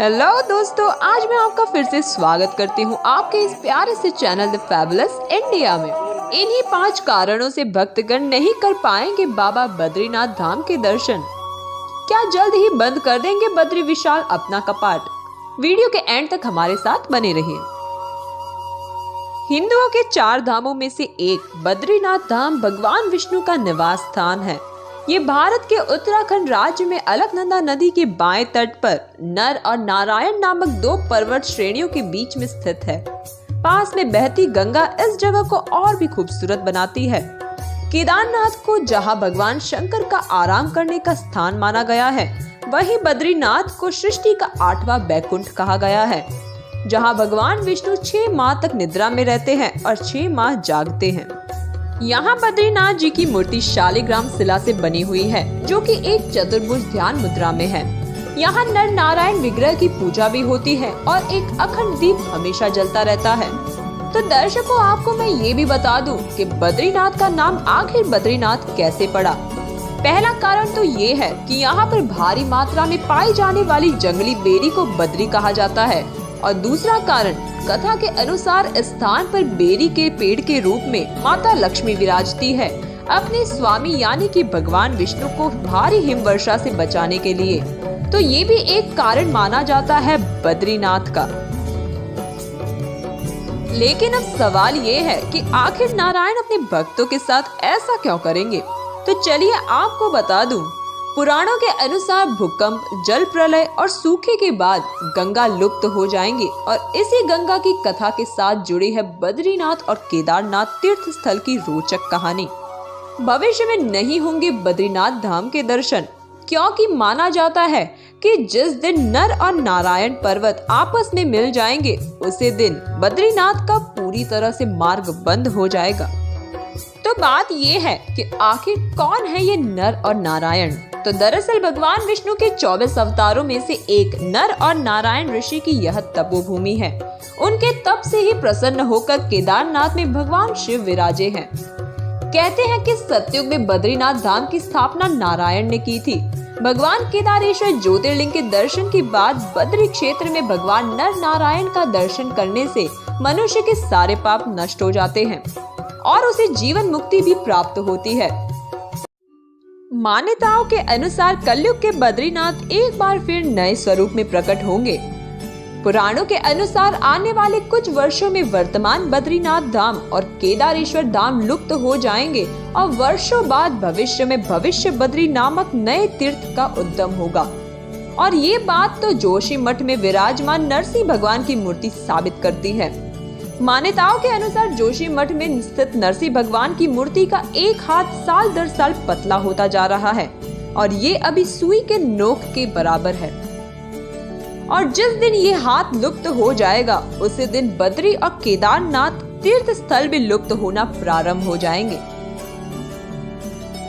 Hello दोस्तों, आज मैं आपका फिर से स्वागत करती हूँ आपके इस प्यारे से चैनल द फैबुलस इंडिया में। इन्हीं 5 कारणों से भक्तगण नहीं कर पाएंगे बाबा बद्रीनाथ धाम के दर्शन। क्या जल्द ही बंद कर देंगे बद्री विशाल अपना कपाट? वीडियो के एंड तक हमारे साथ बने रहिए। हिंदुओं के 4 धामों में से एक बद्रीनाथ धाम भगवान विष्णु का निवास स्थान है। ये भारत के उत्तराखंड राज्य में अलकनंदा नदी के बाएं तट पर नर और नारायण नामक 2 पर्वत श्रेणियों के बीच में स्थित है। पास में बहती गंगा इस जगह को और भी खूबसूरत बनाती है। केदारनाथ को जहां भगवान शंकर का आराम करने का स्थान माना गया है, वहीं बद्रीनाथ को सृष्टि का 8वां बैकुंठ कहा गया है, जहां भगवान विष्णु 6 माह तक निद्रा में रहते हैं और 6 माह जागते हैं। यहाँ बद्रीनाथ जी की मूर्ति शालिग्राम शिला से बनी हुई है, जो कि एक चतुर्भुज ध्यान मुद्रा में है। यहाँ नर नारायण विग्रह की पूजा भी होती है और एक अखंड दीप हमेशा जलता रहता है। तो दर्शकों, आपको मैं ये भी बता दूं कि बद्रीनाथ का नाम आखिर बद्रीनाथ कैसे पड़ा। पहला कारण तो ये है कि यहाँ पर भारी मात्रा में पाई जाने वाली जंगली बेरी को बद्री कहा जाता है, और दूसरा कारण कथा के अनुसार इस स्थान पर बेरी के पेड़ के रूप में माता लक्ष्मी विराजती है, अपने स्वामी यानी कि भगवान विष्णु को भारी हिमवर्षा से बचाने के लिए। तो ये भी एक कारण माना जाता है बद्रीनाथ का। लेकिन अब सवाल ये है कि आखिर नारायण अपने भक्तों के साथ ऐसा क्यों करेंगे? तो चलिए आपको बता दूं। पुराणों के अनुसार भूकंप, जल प्रलय और सूखे के बाद गंगा लुप्त हो जाएंगे, और इसी गंगा की कथा के साथ जुड़ी है बद्रीनाथ और केदारनाथ तीर्थ स्थल की रोचक कहानी। भविष्य में नहीं होंगे बद्रीनाथ धाम के दर्शन, क्योंकि माना जाता है कि जिस दिन नर और नारायण पर्वत आपस में मिल जाएंगे, उसी दिन बद्रीनाथ का पूरी तरह से मार्ग बंद हो जाएगा। तो बात ये है कि आखिर कौन है ये नर और नारायण? तो दरअसल भगवान विष्णु के 24 अवतारों में से एक नर और नारायण ऋषि की यह तपोभूमि है। उनके तप से ही प्रसन्न होकर केदारनाथ में भगवान शिव विराजे हैं। कहते हैं कि सतयुग में बद्रीनाथ धाम की स्थापना नारायण ने की थी। भगवान केदारेश्वर ज्योतिर्लिंग के दर्शन के बाद बद्री क्षेत्र में भगवान नर नारायण का दर्शन करने से मनुष्य के सारे पाप नष्ट हो जाते हैं और उसे जीवन मुक्ति भी प्राप्त होती है। मान्यताओं के अनुसार कलयुग के बद्रीनाथ एक बार फिर नए स्वरूप में प्रकट होंगे। पुराणों के अनुसार आने वाले कुछ वर्षों में वर्तमान बद्रीनाथ धाम और केदारेश्वर धाम लुप्त हो जाएंगे, और वर्षों बाद भविष्य में भविष्य बद्री नामक नए तीर्थ का उद्गम होगा। और ये बात तो जोशी मठ में विराजमान नरसिंह भगवान की मूर्ति साबित करती है। मान्यताओं के अनुसार जोशी मठ में स्थित नरसिंह भगवान की मूर्ति का एक हाथ साल दर साल पतला होता जा रहा है, और ये अभी सुई के नोक के बराबर है। और जिस दिन ये हाथ लुप्त हो जाएगा, उसी दिन बद्री और केदारनाथ तीर्थ स्थल भी लुप्त होना प्रारंभ हो जाएंगे।